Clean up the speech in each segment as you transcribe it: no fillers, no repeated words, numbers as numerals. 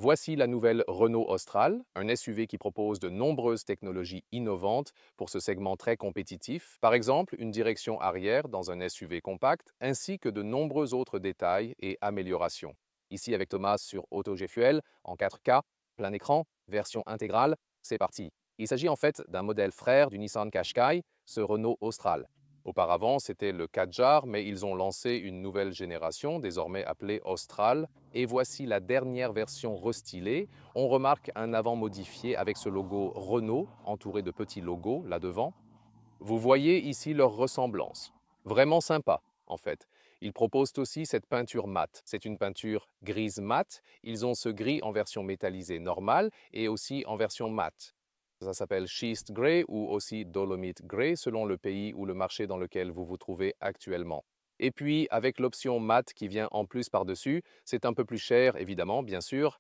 Voici la nouvelle Renault Austral, un SUV qui propose de nombreuses technologies innovantes pour ce segment très compétitif, par exemple une direction arrière dans un SUV compact, ainsi que de nombreux autres détails et améliorations. Ici avec Thomas sur Auto G-Fuel, en 4K, plein écran, version intégrale, c'est parti. Il s'agit en fait d'un modèle frère du Nissan Qashqai, ce Renault Austral. Auparavant, c'était le Kadjar, mais ils ont lancé une nouvelle génération, désormais appelée Austral, et voici la dernière version restylée. On remarque un avant modifié avec ce logo Renault, entouré de petits logos là devant. Vous voyez ici leur ressemblance. Vraiment sympa, en fait. Ils proposent aussi cette peinture mate. C'est une peinture grise mate. Ils ont ce gris en version métallisée normale et aussi en version mate. Ça s'appelle Schist Grey ou aussi Dolomite Grey selon le pays ou le marché dans lequel vous vous trouvez actuellement. Et puis, avec l'option mat qui vient en plus par-dessus, c'est un peu plus cher, évidemment, bien sûr,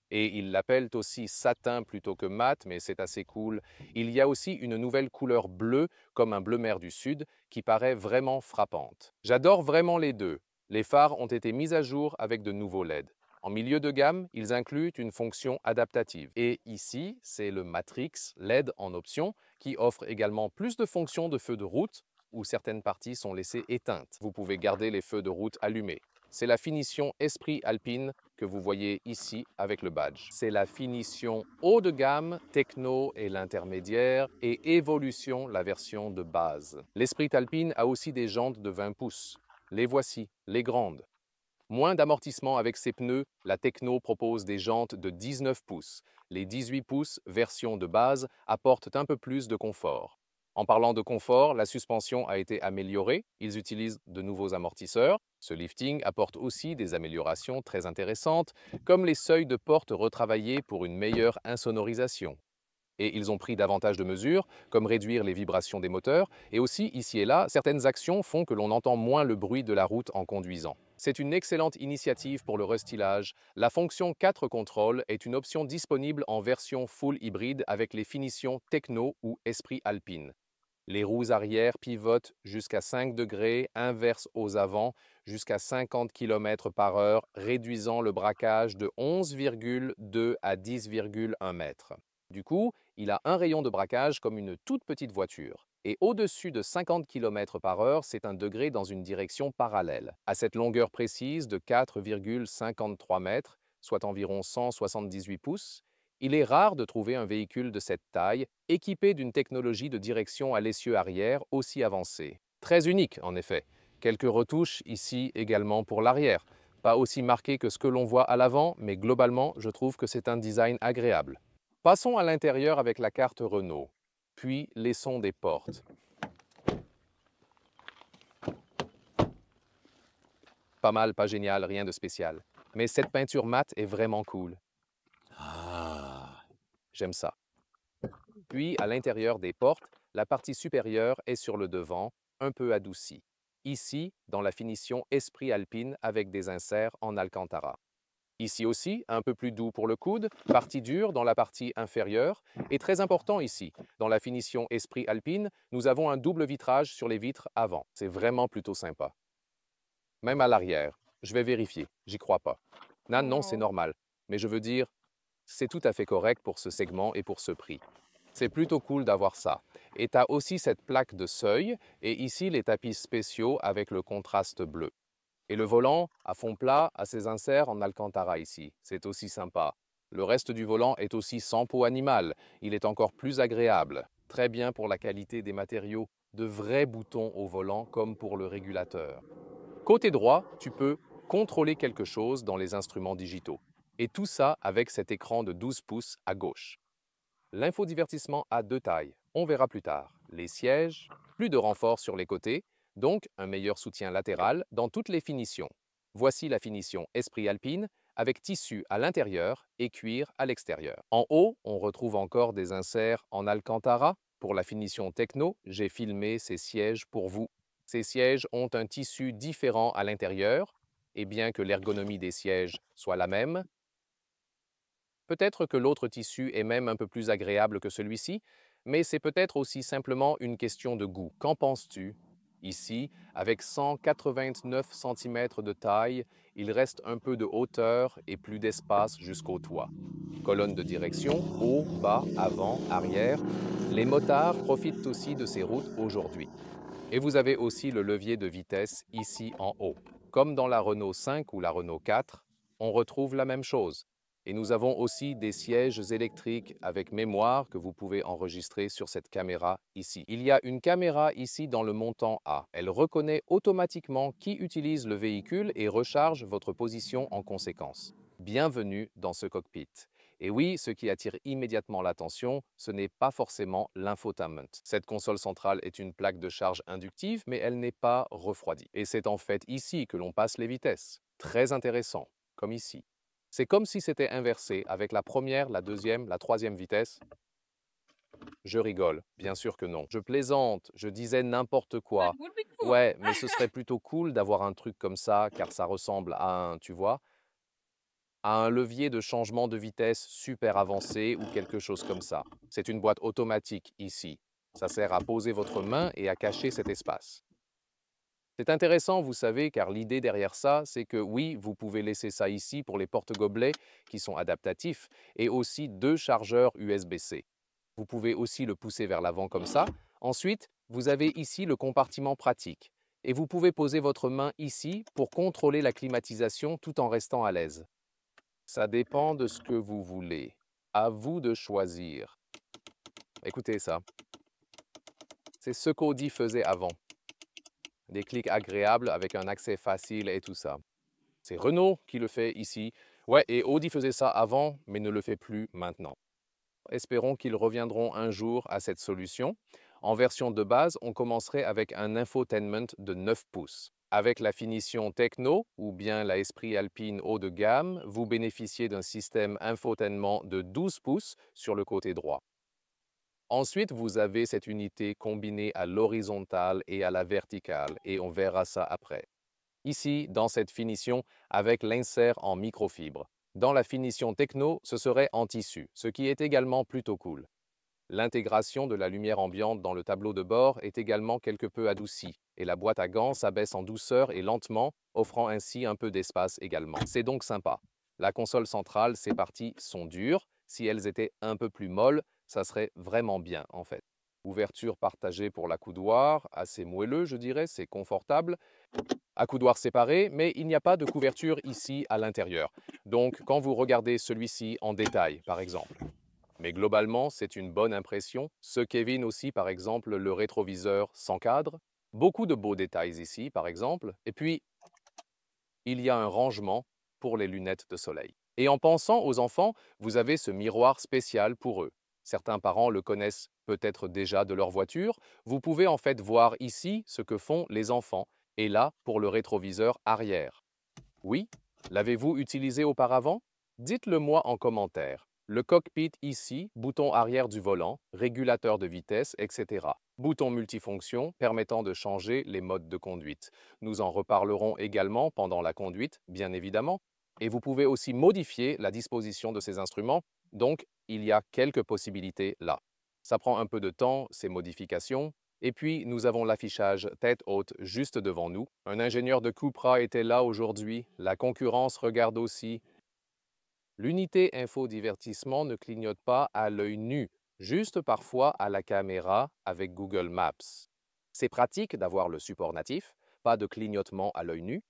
et ils l'appellent aussi satin plutôt que mat, mais c'est assez cool. Il y a aussi une nouvelle couleur bleue, comme un bleu mer du Sud, qui paraît vraiment frappante. J'adore vraiment les deux. Les phares ont été mis à jour avec de nouveaux LED. En milieu de gamme, ils incluent une fonction adaptative. Et ici, c'est le Matrix LED en option, qui offre également plus de fonctions de feux de route, où certaines parties sont laissées éteintes. Vous pouvez garder les feux de route allumés. C'est la finition Esprit Alpine que vous voyez ici avec le badge. C'est la finition haut de gamme, techno et l'intermédiaire, et évolution, la version de base. L'Esprit Alpine a aussi des jantes de 20 pouces. Les voici, les grandes. Moins d'amortissement avec ses pneus, la Techno propose des jantes de 19 pouces. Les 18 pouces, version de base, apportent un peu plus de confort. En parlant de confort, la suspension a été améliorée. Ils utilisent de nouveaux amortisseurs. Ce lifting apporte aussi des améliorations très intéressantes, comme les seuils de porte retravaillés pour une meilleure insonorisation. Et ils ont pris davantage de mesures, comme réduire les vibrations des moteurs, et aussi, ici et là, certaines actions font que l'on entend moins le bruit de la route en conduisant. C'est une excellente initiative pour le restylage. La fonction 4 contrôle est une option disponible en version full hybride avec les finitions Techno ou Esprit Alpine. Les roues arrière pivotent jusqu'à 5 degrés, inversent aux avant jusqu'à 50 km par heure, réduisant le braquage de 11,2 à 10,1 mètres. Du coup, il a un rayon de braquage comme une toute petite voiture. Et au-dessus de 50 km par heure, c'est un degré dans une direction parallèle. À cette longueur précise de 4,53 mètres, soit environ 178 pouces, il est rare de trouver un véhicule de cette taille équipé d'une technologie de direction à l'essieu arrière aussi avancée. Très unique, en effet. Quelques retouches ici également pour l'arrière. Pas aussi marqué que ce que l'on voit à l'avant, mais globalement, je trouve que c'est un design agréable. Passons à l'intérieur avec la carte Renault, puis les sons des portes. Pas mal, pas génial, rien de spécial. Mais cette peinture mate est vraiment cool. Ah, j'aime ça. Puis, à l'intérieur des portes, la partie supérieure est sur le devant, un peu adoucie. Ici, dans la finition Esprit Alpine avec des inserts en Alcantara. Ici aussi, un peu plus doux pour le coude, partie dure dans la partie inférieure. Et très important ici, dans la finition Esprit Alpine, nous avons un double vitrage sur les vitres avant. C'est vraiment plutôt sympa. Même à l'arrière. Je vais vérifier, j'y crois pas. Non, non, c'est Wow. normal. Mais je veux dire, c'est tout à fait correct pour ce segment et pour ce prix. C'est plutôt cool d'avoir ça. Et tu as aussi cette plaque de seuil, et ici les tapis spéciaux avec le contraste bleu. Et le volant, à fond plat, a ses inserts en Alcantara ici. C'est aussi sympa. Le reste du volant est aussi sans peau animale. Il est encore plus agréable. Très bien pour la qualité des matériaux. De vrais boutons au volant comme pour le régulateur. Côté droit, tu peux contrôler quelque chose dans les instruments digitaux. Et tout ça avec cet écran de 12 pouces à gauche. L'infodivertissement a deux tailles. On verra plus tard. Les sièges, plus de renfort sur les côtés, donc un meilleur soutien latéral dans toutes les finitions. Voici la finition Esprit Alpine avec tissu à l'intérieur et cuir à l'extérieur. En haut, on retrouve encore des inserts en Alcantara. Pour la finition techno, j'ai filmé ces sièges pour vous. Ces sièges ont un tissu différent à l'intérieur, et bien que l'ergonomie des sièges soit la même, peut-être que l'autre tissu est même un peu plus agréable que celui-ci, mais c'est peut-être aussi simplement une question de goût. Qu'en penses-tu? Ici, avec 189 cm de taille, il reste un peu de hauteur et plus d'espace jusqu'au toit. Colonne de direction, haut, bas, avant, arrière. Les motards profitent aussi de ces routes aujourd'hui. Et vous avez aussi le levier de vitesse ici en haut. Comme dans la Renault 5 ou la Renault 4, on retrouve la même chose. Et nous avons aussi des sièges électriques avec mémoire que vous pouvez enregistrer sur cette caméra ici. Il y a une caméra ici dans le montant A. Elle reconnaît automatiquement qui utilise le véhicule et recharge votre position en conséquence. Bienvenue dans ce cockpit. Et oui, ce qui attire immédiatement l'attention, ce n'est pas forcément l'infotainment. Cette console centrale est une plaque de charge inductive, mais elle n'est pas refroidie. Et c'est en fait ici que l'on passe les vitesses. Très intéressant, comme ici. C'est comme si c'était inversé, avec la première, la deuxième, la troisième vitesse. Je rigole, bien sûr que non. Je plaisante, je disais n'importe That quoi. would be cool. Ouais, mais ce serait plutôt cool d'avoir un truc comme ça, car ça ressemble à un, tu vois, à un levier de changement de vitesse super avancé ou quelque chose comme ça. C'est une boîte automatique ici. Ça sert à poser votre main et à cacher cet espace. C'est intéressant, vous savez, car l'idée derrière ça, c'est que oui, vous pouvez laisser ça ici pour les porte-gobelets qui sont adaptatifs et aussi deux chargeurs USB-C. Vous pouvez aussi le pousser vers l'avant comme ça. Ensuite, vous avez ici le compartiment pratique et vous pouvez poser votre main ici pour contrôler la climatisation tout en restant à l'aise. Ça dépend de ce que vous voulez. À vous de choisir. Écoutez ça. C'est ce qu'Audi faisait avant. Des clics agréables avec un accès facile et tout ça. C'est Renault qui le fait ici. Ouais, et Audi faisait ça avant, mais ne le fait plus maintenant. Espérons qu'ils reviendront un jour à cette solution. En version de base, on commencerait avec un infotainment de 9 pouces. Avec la finition Techno ou bien la Esprit Alpine haut de gamme, vous bénéficiez d'un système infotainment de 12 pouces sur le côté droit. Ensuite, vous avez cette unité combinée à l'horizontale et à la verticale, et on verra ça après. Ici, dans cette finition, avec l'insert en microfibre. Dans la finition Techno, ce serait en tissu, ce qui est également plutôt cool. L'intégration de la lumière ambiante dans le tableau de bord est également quelque peu adoucie, et la boîte à gants s'abaisse en douceur et lentement, offrant ainsi un peu d'espace également. C'est donc sympa. La console centrale, ces parties sont dures. Si elles étaient un peu plus molles, ça serait vraiment bien en fait. Ouverture partagée pour l'accoudoir, assez moelleux je dirais, c'est confortable. Accoudoir séparé, mais il n'y a pas de couverture ici à l'intérieur. Donc quand vous regardez celui-ci en détail, par exemple, mais globalement, c'est une bonne impression. Ce Kevin aussi, par exemple, le rétroviseur sans cadre. Beaucoup de beaux détails ici, par exemple. Et puis, il y a un rangement pour les lunettes de soleil. Et en pensant aux enfants, vous avez ce miroir spécial pour eux. Certains parents le connaissent peut-être déjà de leur voiture. Vous pouvez en fait voir ici ce que font les enfants. Et là, pour le rétroviseur arrière. Oui? L'avez-vous utilisé auparavant? Dites-le moi en commentaire. Le cockpit ici, bouton arrière du volant, régulateur de vitesse, etc. Bouton multifonction permettant de changer les modes de conduite. Nous en reparlerons également pendant la conduite, bien évidemment. Et vous pouvez aussi modifier la disposition de ces instruments. Donc, il y a quelques possibilités là. Ça prend un peu de temps, ces modifications, et puis, nous avons l'affichage tête haute juste devant nous. Un ingénieur de Cupra était là aujourd'hui. La concurrence regarde aussi. L'unité infodivertissement ne clignote pas à l'œil nu, juste parfois à la caméra avec Google Maps. C'est pratique d'avoir le support natif, pas de clignotement à l'œil nu.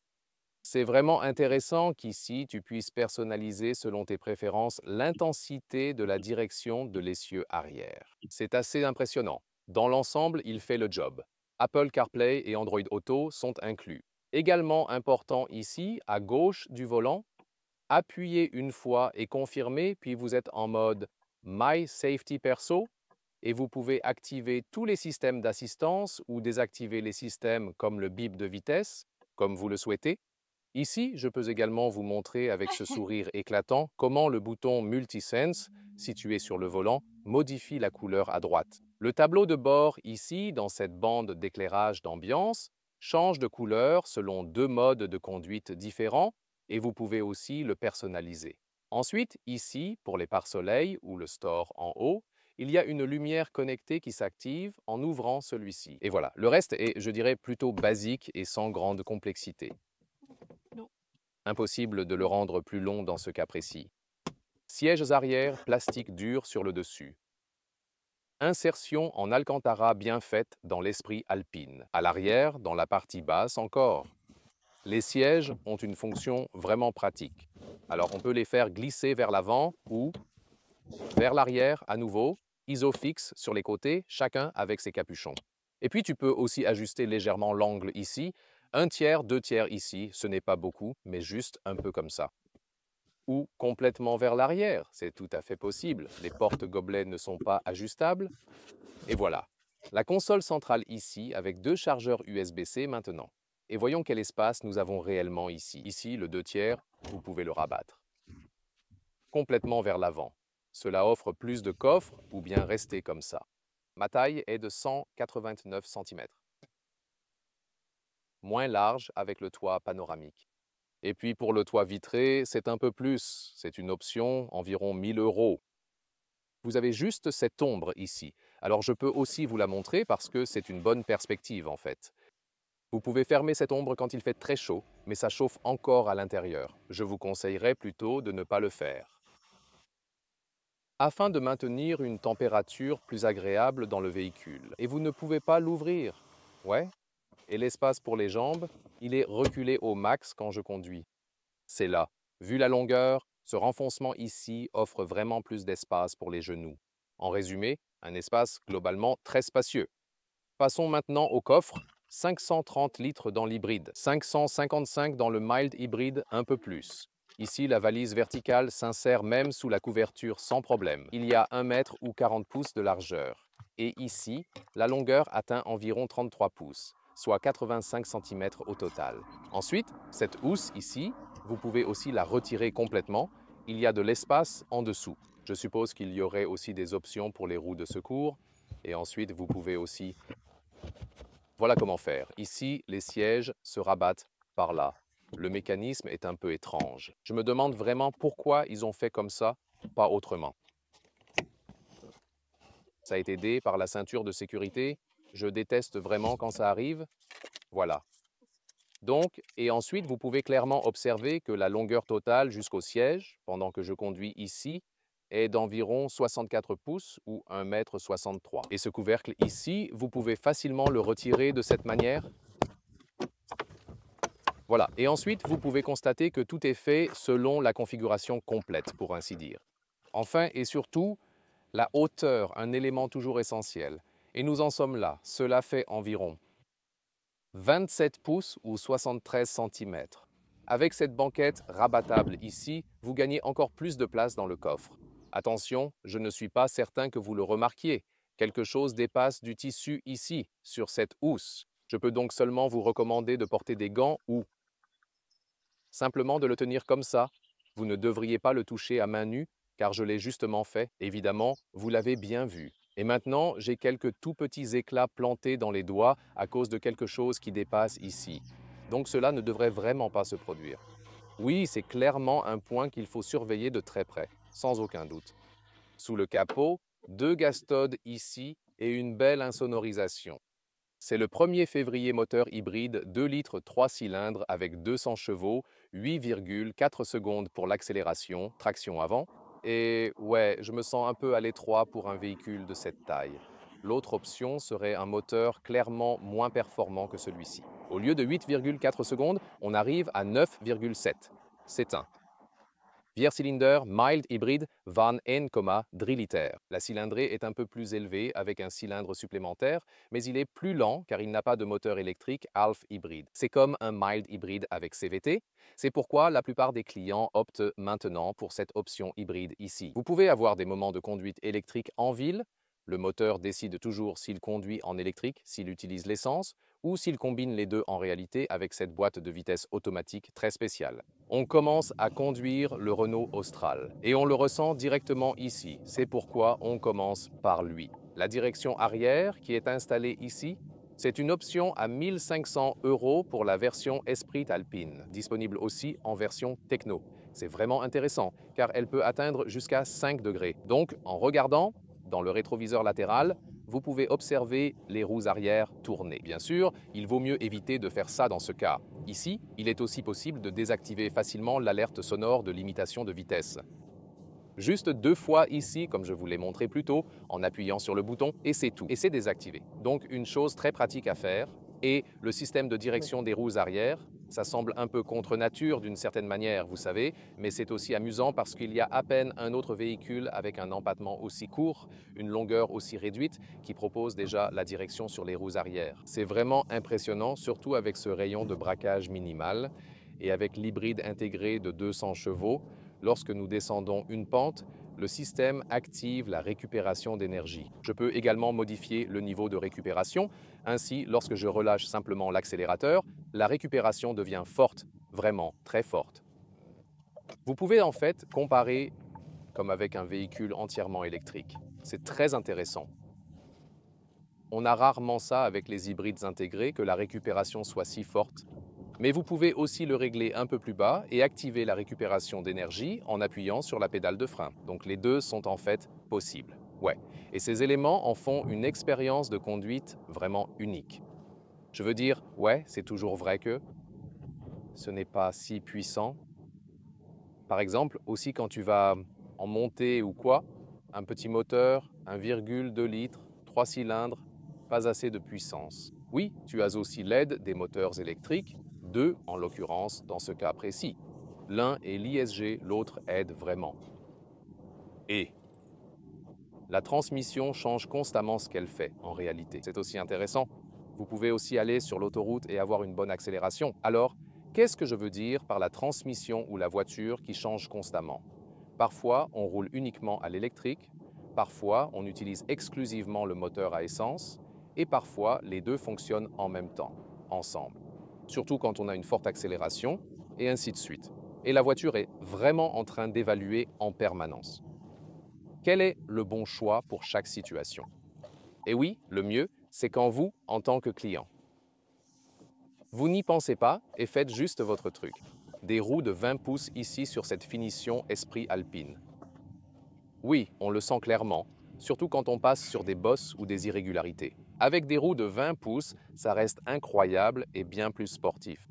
C'est vraiment intéressant qu'ici, tu puisses personnaliser selon tes préférences l'intensité de la direction de l'essieu arrière. C'est assez impressionnant. Dans l'ensemble, il fait le job. Apple CarPlay et Android Auto sont inclus. Également important ici, à gauche du volant, appuyez une fois et confirmez, puis vous êtes en mode My Safety Perso et vous pouvez activer tous les systèmes d'assistance ou désactiver les systèmes comme le bip de vitesse, comme vous le souhaitez. Ici, je peux également vous montrer avec ce sourire éclatant comment le bouton Multisense, situé sur le volant, modifie la couleur à droite. Le tableau de bord, ici, dans cette bande d'éclairage d'ambiance, change de couleur selon deux modes de conduite différents et vous pouvez aussi le personnaliser. Ensuite, ici, pour les pare-soleils ou le store en haut, il y a une lumière connectée qui s'active en ouvrant celui-ci. Et voilà, le reste est, je dirais, plutôt basique et sans grande complexité. Non. Impossible de le rendre plus long dans ce cas précis. Sièges arrière, plastique dur sur le dessus. Insertion en alcantara bien faite dans l'esprit alpine. À l'arrière, dans la partie basse encore. Les sièges ont une fonction vraiment pratique. Alors on peut les faire glisser vers l'avant ou vers l'arrière à nouveau, isofix sur les côtés, chacun avec ses capuchons. Et puis tu peux aussi ajuster légèrement l'angle ici, 1/3, 2/3 ici, ce n'est pas beaucoup, mais juste un peu comme ça. Ou complètement vers l'arrière, c'est tout à fait possible. Les portes gobelets ne sont pas ajustables. Et voilà, la console centrale ici avec 2 chargeurs USB-C maintenant. Et voyons quel espace nous avons réellement ici. Ici, le 2/3, vous pouvez le rabattre. Complètement vers l'avant. Cela offre plus de coffres ou bien rester comme ça. Ma taille est de 189 cm. Moins large avec le toit panoramique. Et puis pour le toit vitré, c'est un peu plus. C'est une option, environ 1000 €. Vous avez juste cette ombre ici. Alors je peux aussi vous la montrer parce que c'est une bonne perspective en fait. Vous pouvez fermer cette ombre quand il fait très chaud, mais ça chauffe encore à l'intérieur. Je vous conseillerais plutôt de ne pas le faire. Afin de maintenir une température plus agréable dans le véhicule. Et vous ne pouvez pas l'ouvrir. Ouais. Et l'espace pour les jambes, il est reculé au max quand je conduis. C'est là. Vu la longueur, ce renfoncement ici offre vraiment plus d'espace pour les genoux. En résumé, un espace globalement très spacieux. Passons maintenant au coffre. 530 litres dans l'hybride, 555 dans le mild hybride, un peu plus. Ici, la valise verticale s'insère même sous la couverture sans problème. Il y a 1 mètre ou 40 pouces de largeur. Et ici, la longueur atteint environ 33 pouces, soit 85 cm au total. Ensuite, cette housse ici, vous pouvez aussi la retirer complètement. Il y a de l'espace en dessous. Je suppose qu'il y aurait aussi des options pour les roues de secours. Et ensuite, vous pouvez aussi... Voilà comment faire. Ici, les sièges se rabattent par là. Le mécanisme est un peu étrange. Je me demande vraiment pourquoi ils ont fait comme ça, pas autrement. Ça a été aidé par la ceinture de sécurité. Je déteste vraiment quand ça arrive. Voilà. Donc, et ensuite, vous pouvez clairement observer que la longueur totale jusqu'au siège, pendant que je conduis ici, est d'environ 64 pouces ou 1,63 m. Et ce couvercle ici, vous pouvez facilement le retirer de cette manière. Voilà. Et ensuite, vous pouvez constater que tout est fait selon la configuration complète, pour ainsi dire. Enfin et surtout, la hauteur, un élément toujours essentiel. Et nous en sommes là. Cela fait environ 27 pouces ou 73 cm. Avec cette banquette rabattable ici, vous gagnez encore plus de place dans le coffre. Attention, je ne suis pas certain que vous le remarquiez. Quelque chose dépasse du tissu ici, sur cette housse. Je peux donc seulement vous recommander de porter des gants ou simplement de le tenir comme ça. Vous ne devriez pas le toucher à main nue, car je l'ai justement fait. Évidemment, vous l'avez bien vu. Et maintenant, j'ai quelques tout petits éclats plantés dans les doigts à cause de quelque chose qui dépasse ici. Donc cela ne devrait vraiment pas se produire. Oui, c'est clairement un point qu'il faut surveiller de très près, sans aucun doute. Sous le capot, 2 gastodes ici et une belle insonorisation. C'est le 1er février moteur hybride 2 litres 3 cylindres avec 200 chevaux, 8,4 secondes pour l'accélération, traction avant. Et ouais, je me sens un peu à l'étroit pour un véhicule de cette taille. L'autre option serait un moteur clairement moins performant que celui-ci. Au lieu de 8,4 secondes, on arrive à 9,7. C'est un Viercylinder mild hybride Van 1,3 liter. La cylindrée est un peu plus élevée avec un cylindre supplémentaire, mais il est plus lent car il n'a pas de moteur électrique half hybride. C'est comme un mild hybride avec CVT. C'est pourquoi la plupart des clients optent maintenant pour cette option hybride ici. Vous pouvez avoir des moments de conduite électrique en ville. Le moteur décide toujours s'il conduit en électrique, s'il utilise l'essence, ou s'il combine les deux en réalité avec cette boîte de vitesse automatique très spéciale. On commence à conduire le Renault Austral et on le ressent directement ici. C'est pourquoi on commence par lui. La direction arrière qui est installée ici, c'est une option à 1 500 € pour la version Esprit Alpine, disponible aussi en version Techno. C'est vraiment intéressant car elle peut atteindre jusqu'à 5 degrés. Donc, en regardant, dans le rétroviseur latéral, vous pouvez observer les roues arrière tourner. Bien sûr, il vaut mieux éviter de faire ça dans ce cas. Ici, il est aussi possible de désactiver facilement l'alerte sonore de limitation de vitesse. Juste 2 fois ici, comme je vous l'ai montré plus tôt, en appuyant sur le bouton, et c'est tout. Et c'est désactivé. Donc une chose très pratique à faire. Et le système de direction des roues arrière, ça semble un peu contre nature d'une certaine manière, vous savez, mais c'est aussi amusant parce qu'il y a à peine un autre véhicule avec un empattement aussi court, une longueur aussi réduite, qui propose déjà la direction sur les roues arrière. C'est vraiment impressionnant, surtout avec ce rayon de braquage minimal et avec l'hybride intégré de 200 chevaux. Lorsque nous descendons une pente, le système active la récupération d'énergie. Je peux également modifier le niveau de récupération. Ainsi, lorsque je relâche simplement l'accélérateur, la récupération devient forte, vraiment très forte. Vous pouvez en fait comparer comme avec un véhicule entièrement électrique. C'est très intéressant. On a rarement ça avec les hybrides intégrés, que la récupération soit si forte. Mais vous pouvez aussi le régler un peu plus bas et activer la récupération d'énergie en appuyant sur la pédale de frein. Donc les deux sont en fait possibles. Ouais. Et ces éléments en font une expérience de conduite vraiment unique. Je veux dire, ouais, c'est toujours vrai que ce n'est pas si puissant. Par exemple, aussi quand tu vas en montée ou quoi, un petit moteur, 1,2 litres, 3 cylindres, pas assez de puissance. Oui, tu as aussi l'aide des moteurs électriques, deux en l'occurrence dans ce cas précis. L'un est l'ISG, l'autre aide vraiment. Et la transmission change constamment ce qu'elle fait en réalité. C'est aussi intéressant. Vous pouvez aussi aller sur l'autoroute et avoir une bonne accélération. Alors, qu'est-ce que je veux dire par la transmission ou la voiture qui change constamment? Parfois, on roule uniquement à l'électrique, parfois, on utilise exclusivement le moteur à essence, et parfois, les deux fonctionnent en même temps, ensemble. Surtout quand on a une forte accélération, et ainsi de suite. Et la voiture est vraiment en train d'évaluer en permanence. Quel est le bon choix pour chaque situation? Et oui, le mieux, c'est quand vous, en tant que client, vous n'y pensez pas et faites juste votre truc. Des roues de 20 pouces ici sur cette finition esprit alpine. Oui, on le sent clairement, surtout quand on passe sur des bosses ou des irrégularités. Avec des roues de 20 pouces, ça reste incroyable et bien plus sportif.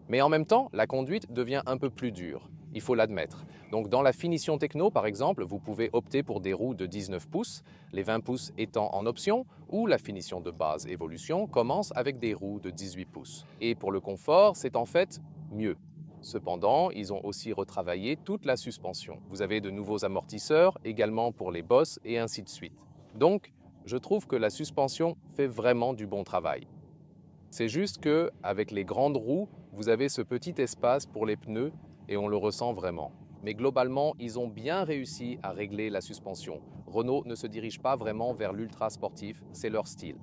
Mais en même temps, la conduite devient un peu plus dure, il faut l'admettre. Donc dans la finition techno, par exemple, vous pouvez opter pour des roues de 19 pouces, les 20 pouces étant en option, ou la finition de base évolution commence avec des roues de 18 pouces. Et pour le confort, c'est en fait mieux. Cependant, ils ont aussi retravaillé toute la suspension. Vous avez de nouveaux amortisseurs, également pour les bosses, et ainsi de suite. Donc, je trouve que la suspension fait vraiment du bon travail. C'est juste que, avec les grandes roues, vous avez ce petit espace pour les pneus et on le ressent vraiment. Mais globalement, ils ont bien réussi à régler la suspension. Renault ne se dirige pas vraiment vers l'ultra sportif, c'est leur style.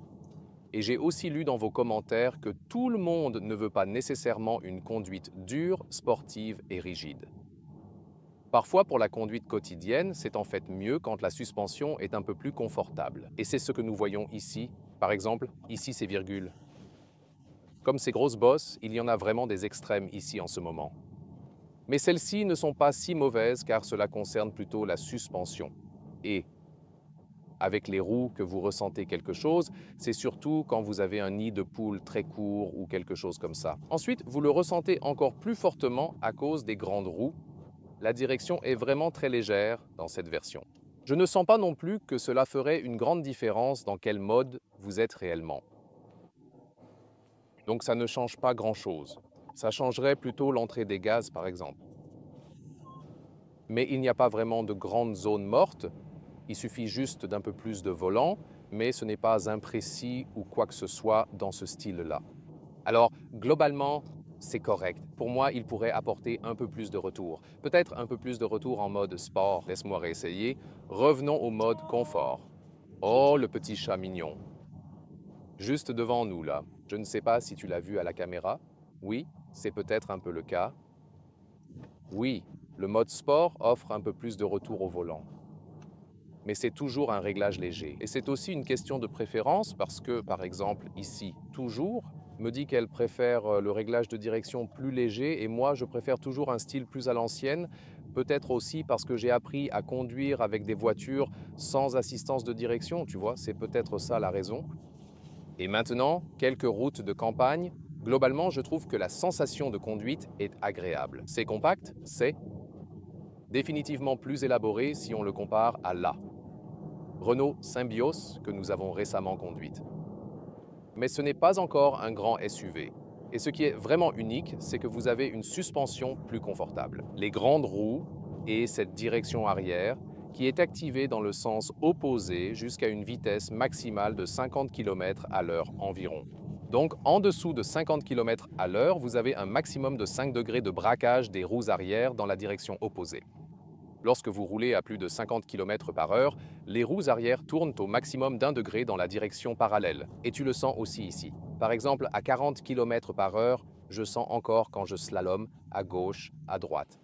Et j'ai aussi lu dans vos commentaires que tout le monde ne veut pas nécessairement une conduite dure, sportive et rigide. Parfois, pour la conduite quotidienne, c'est en fait mieux quand la suspension est un peu plus confortable. Et c'est ce que nous voyons ici. Par exemple, ici c'est virgule. Comme ces grosses bosses, il y en a vraiment des extrêmes ici en ce moment. Mais celles-ci ne sont pas si mauvaises car cela concerne plutôt la suspension. Et avec les roues que vous ressentez quelque chose, c'est surtout quand vous avez un nid de poule très court ou quelque chose comme ça. Ensuite, vous le ressentez encore plus fortement à cause des grandes roues. La direction est vraiment très légère dans cette version. Je ne sens pas non plus que cela ferait une grande différence dans quel mode vous êtes réellement. Donc ça ne change pas grand-chose. Ça changerait plutôt l'entrée des gaz, par exemple. Mais il n'y a pas vraiment de grande zone morte. Il suffit juste d'un peu plus de volant, mais ce n'est pas imprécis ou quoi que ce soit dans ce style-là. Alors, globalement, c'est correct. Pour moi, il pourrait apporter un peu plus de retour. Peut-être un peu plus de retour en mode sport. Laisse-moi réessayer. Revenons au mode confort. Oh, le petit chat mignon. Juste devant nous, là. Je ne sais pas si tu l'as vu à la caméra. Oui, c'est peut-être un peu le cas. Oui, le mode sport offre un peu plus de retour au volant. Mais c'est toujours un réglage léger. Et c'est aussi une question de préférence parce que, par exemple, ici, toujours, me dit qu'elle préfère le réglage de direction plus léger et moi, je préfère toujours un style plus à l'ancienne Peut-être aussi parce que j'ai appris à conduire avec des voitures sans assistance de direction, tu vois, c'est peut-être ça la raison. Et maintenant, quelques routes de campagne. Globalement, je trouve que la sensation de conduite est agréable. C'est compact, c'est définitivement plus élaboré si on le compare à la Renault Symbioz que nous avons récemment conduite. Mais ce n'est pas encore un grand SUV. Et ce qui est vraiment unique, c'est que vous avez une suspension plus confortable. Les grandes roues et cette direction arrière qui est activée dans le sens opposé jusqu'à une vitesse maximale de 50 km à l'heure environ. Donc, en dessous de 50 km à l'heure, vous avez un maximum de 5 degrés de braquage des roues arrière dans la direction opposée. Lorsque vous roulez à plus de 50 km par heure, les roues arrière tournent au maximum d'1 degré dans la direction parallèle. Et tu le sens aussi ici. Par exemple, à 40 km par heure, je sens encore quand je slalome à gauche, à droite.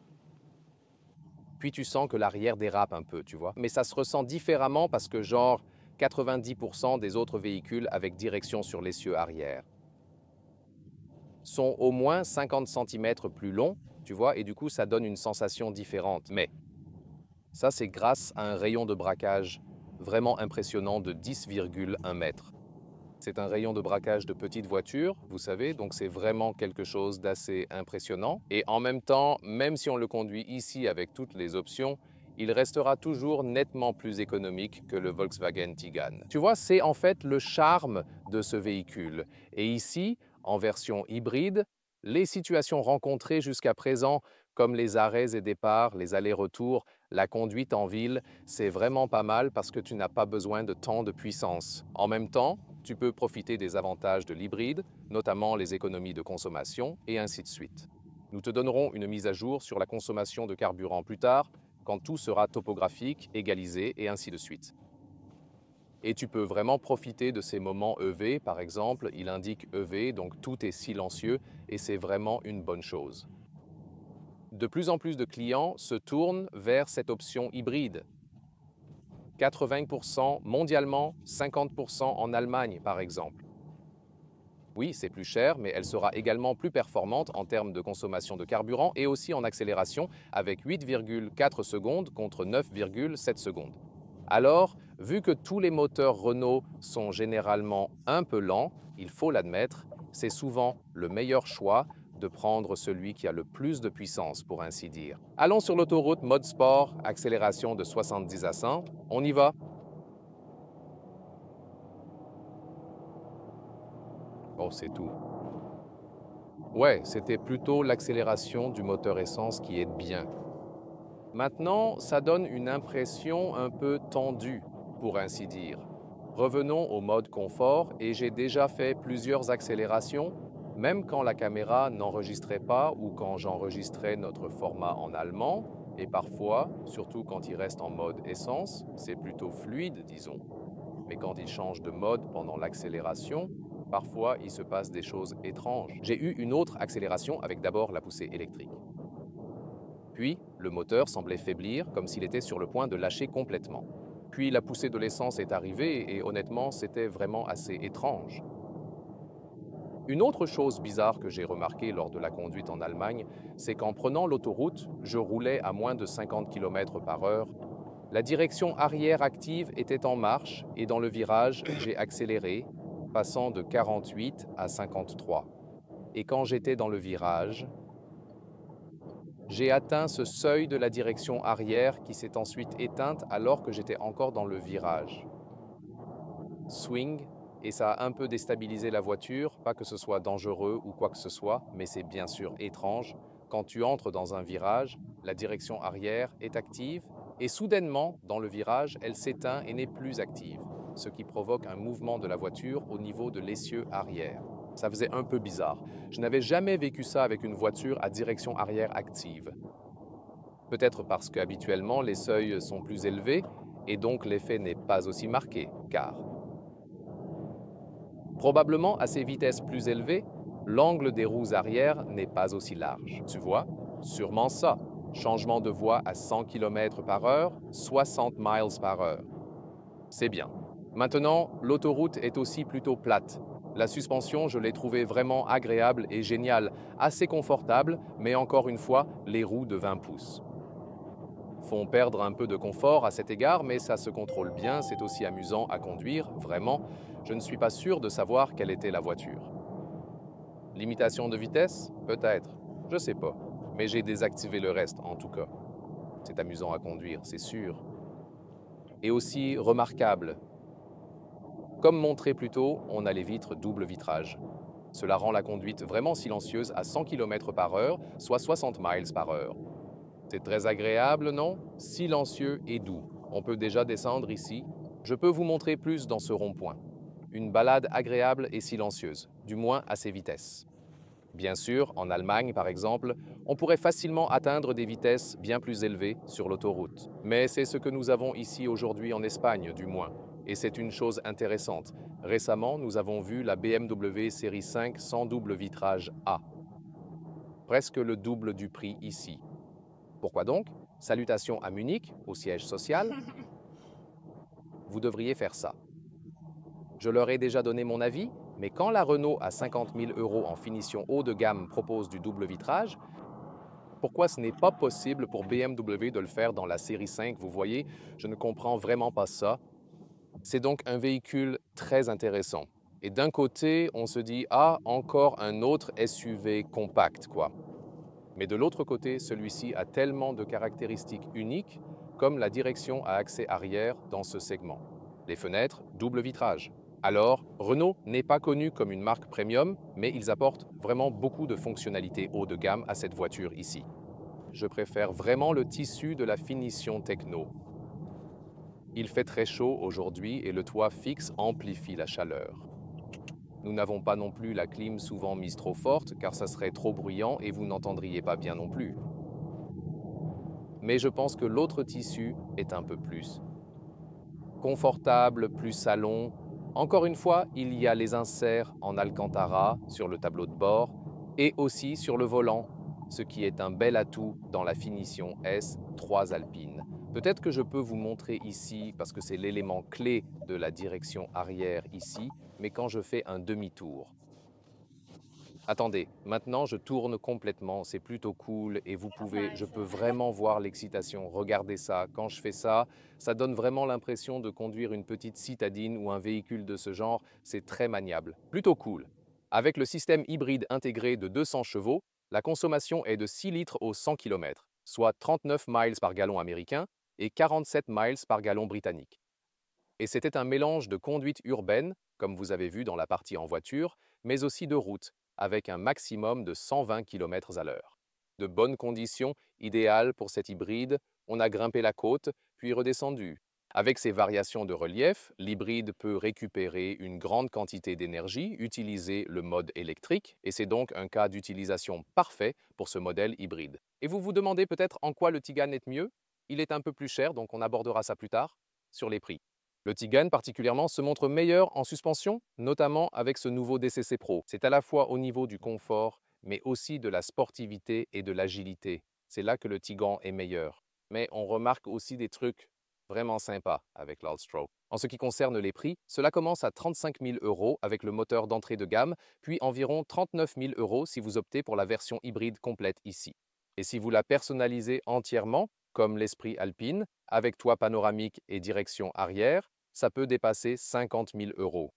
Puis tu sens que l'arrière dérape un peu, tu vois. Mais ça se ressent différemment parce que genre 90% des autres véhicules avec direction sur l'essieu arrière sont au moins 50 cm plus longs, tu vois, et du coup ça donne une sensation différente. Mais ça, c'est grâce à un rayon de braquage vraiment impressionnant de 10,1 mètres. C'est un rayon de braquage de petite voiture, vous savez, donc c'est vraiment quelque chose d'assez impressionnant. Et en même temps, même si on le conduit ici avec toutes les options, il restera toujours nettement plus économique que le Volkswagen Tiguan. Tu vois, c'est en fait le charme de ce véhicule. Et ici, en version hybride, les situations rencontrées jusqu'à présent, comme les arrêts et départs, les allers-retours, la conduite en ville, c'est vraiment pas mal parce que tu n'as pas besoin de tant de puissance. En même temps, tu peux profiter des avantages de l'hybride, notamment les économies de consommation, et ainsi de suite. Nous te donnerons une mise à jour sur la consommation de carburant plus tard, quand tout sera topographique, égalisé, et ainsi de suite. Et tu peux vraiment profiter de ces moments EV, par exemple, il indique EV, donc tout est silencieux, et c'est vraiment une bonne chose. De plus en plus de clients se tournent vers cette option hybride. 80% mondialement, 50% en Allemagne, par exemple. Oui, c'est plus cher, mais elle sera également plus performante en termes de consommation de carburant et aussi en accélération avec 8,4 secondes contre 9,7 secondes. Alors, vu que tous les moteurs Renault sont généralement un peu lents, il faut l'admettre, c'est souvent le meilleur choix de prendre celui qui a le plus de puissance, pour ainsi dire. Allons sur l'autoroute mode sport, accélération de 70 à 100. On y va. Oh, c'est tout. Ouais, c'était plutôt l'accélération du moteur essence qui est bien. Maintenant, ça donne une impression un peu tendue, pour ainsi dire. Revenons au mode confort et j'ai déjà fait plusieurs accélérations, même quand la caméra n'enregistrait pas ou quand j'enregistrais notre format en allemand, et parfois, surtout quand il reste en mode essence, c'est plutôt fluide, disons. Mais quand il change de mode pendant l'accélération, parfois il se passe des choses étranges. J'ai eu une autre accélération avec d'abord la poussée électrique. Puis, le moteur semblait faiblir, comme s'il était sur le point de lâcher complètement. Puis la poussée de l'essence est arrivée et honnêtement, c'était vraiment assez étrange. Une autre chose bizarre que j'ai remarquée lors de la conduite en Allemagne, c'est qu'en prenant l'autoroute, je roulais à moins de 50 km par heure. La direction arrière active était en marche et dans le virage, j'ai accéléré, passant de 48 à 53. Et quand j'étais dans le virage, j'ai atteint ce seuil de la direction arrière qui s'est ensuite éteinte alors que j'étais encore dans le virage. Swing, et ça a un peu déstabilisé la voiture, pas que ce soit dangereux ou quoi que ce soit, mais c'est bien sûr étrange. Quand tu entres dans un virage, la direction arrière est active et soudainement, dans le virage, elle s'éteint et n'est plus active, ce qui provoque un mouvement de la voiture au niveau de l'essieu arrière. Ça faisait un peu bizarre. Je n'avais jamais vécu ça avec une voiture à direction arrière active. Peut-être parce qu'habituellement les seuils sont plus élevés et donc l'effet n'est pas aussi marqué, car probablement à ces vitesses plus élevées, l'angle des roues arrière n'est pas aussi large. Tu vois? Sûrement ça. Changement de voie à 100 km par heure, 60 miles par heure. C'est bien. Maintenant, l'autoroute est aussi plutôt plate. La suspension, je l'ai trouvée vraiment agréable et géniale, assez confortable, mais encore une fois, les roues de 20 pouces. font perdre un peu de confort à cet égard, mais ça se contrôle bien, c'est aussi amusant à conduire, vraiment. Je ne suis pas sûr de savoir quelle était la voiture. Limitation de vitesse? Peut-être. Je sais pas. Mais j'ai désactivé le reste, en tout cas. C'est amusant à conduire, c'est sûr. Et aussi remarquable. Comme montré plus tôt, on a les vitres double vitrage. Cela rend la conduite vraiment silencieuse à 100 km par heure, soit 60 miles par heure. C'est très agréable, non? Silencieux et doux. On peut déjà descendre ici. Je peux vous montrer plus dans ce rond-point. Une balade agréable et silencieuse, du moins à ces vitesses. Bien sûr, en Allemagne, par exemple, on pourrait facilement atteindre des vitesses bien plus élevées sur l'autoroute. Mais c'est ce que nous avons ici aujourd'hui en Espagne, du moins. Et c'est une chose intéressante. Récemment, nous avons vu la BMW série 5 sans double vitrage A. Presque le double du prix ici. Pourquoi donc? Salutations à Munich, au siège social. Vous devriez faire ça. Je leur ai déjà donné mon avis, mais quand la Renault à 50 000 € en finition haut de gamme propose du double vitrage, pourquoi ce n'est pas possible pour BMW de le faire dans la série 5, vous voyez? Je ne comprends vraiment pas ça. C'est donc un véhicule très intéressant. Et d'un côté, on se dit, ah, encore un autre SUV compact, quoi. Mais de l'autre côté, celui-ci a tellement de caractéristiques uniques, comme la direction à accès arrière dans ce segment. Les fenêtres, double vitrage. Alors, Renault n'est pas connu comme une marque premium, mais ils apportent vraiment beaucoup de fonctionnalités haut de gamme à cette voiture ici. Je préfère vraiment le tissu de la finition techno. Il fait très chaud aujourd'hui et le toit fixe amplifie la chaleur. Nous n'avons pas non plus la clim souvent mise trop forte car ça serait trop bruyant et vous n'entendriez pas bien non plus. Mais je pense que l'autre tissu est un peu plus confortable, plus salon. Encore une fois, il y a les inserts en alcantara sur le tableau de bord et aussi sur le volant, ce qui est un bel atout dans la finition S3 Alpine. Peut-être que je peux vous montrer ici, parce que c'est l'élément clé de la direction arrière ici, mais quand je fais un demi-tour. Attendez, maintenant je tourne complètement, c'est plutôt cool et je peux vraiment voir l'excitation. Regardez ça, quand je fais ça, ça donne vraiment l'impression de conduire une petite citadine ou un véhicule de ce genre, c'est très maniable. Plutôt cool. Avec le système hybride intégré de 200 chevaux, la consommation est de 6 litres au 100 km, soit 39 miles par gallon américain et 47 miles par gallon britannique. Et c'était un mélange de conduite urbaine, comme vous avez vu dans la partie en voiture, mais aussi de route, avec un maximum de 120 km à l'heure. De bonnes conditions, idéales pour cet hybride, on a grimpé la côte, puis redescendu. Avec ces variations de relief, l'hybride peut récupérer une grande quantité d'énergie, utiliser le mode électrique, et c'est donc un cas d'utilisation parfait pour ce modèle hybride. Et vous vous demandez peut-être en quoi le Tigane est mieux? Il est un peu plus cher, donc on abordera ça plus tard, sur les prix. Le Tigane particulièrement se montre meilleur en suspension, notamment avec ce nouveau DCC Pro. C'est à la fois au niveau du confort, mais aussi de la sportivité et de l'agilité. C'est là que le Tigane est meilleur. Mais on remarque aussi des trucs vraiment sympas avec l'Allstroke. En ce qui concerne les prix, cela commence à 35 000 € avec le moteur d'entrée de gamme, puis environ 39 000 € si vous optez pour la version hybride complète ici. Et si vous la personnalisez entièrement, comme l'Esprit Alpine, avec toit panoramique et direction arrière, ça peut dépasser 50 000 €.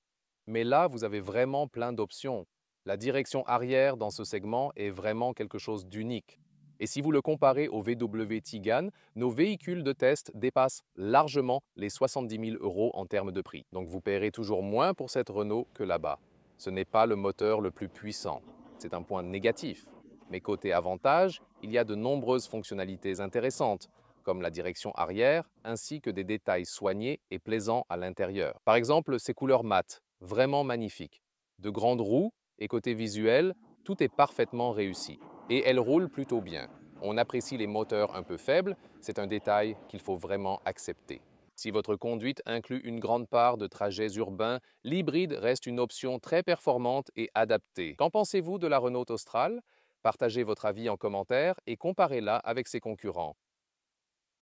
Mais là, vous avez vraiment plein d'options. La direction arrière dans ce segment est vraiment quelque chose d'unique. Et si vous le comparez au VW Tigane, nos véhicules de test dépassent largement les 70 000 € en termes de prix. Donc vous paierez toujours moins pour cette Renault que là-bas. Ce n'est pas le moteur le plus puissant. C'est un point négatif. Mais côté avantage, il y a de nombreuses fonctionnalités intéressantes, comme la direction arrière, ainsi que des détails soignés et plaisants à l'intérieur. Par exemple, ces couleurs mates, vraiment magnifiques. De grandes roues et côté visuel, tout est parfaitement réussi. Et elles roulent plutôt bien. On apprécie les moteurs un peu faibles, c'est un détail qu'il faut vraiment accepter. Si votre conduite inclut une grande part de trajets urbains, l'hybride reste une option très performante et adaptée. Qu'en pensez-vous de la Renault Austral? Partagez votre avis en commentaire et comparez-la avec ses concurrents.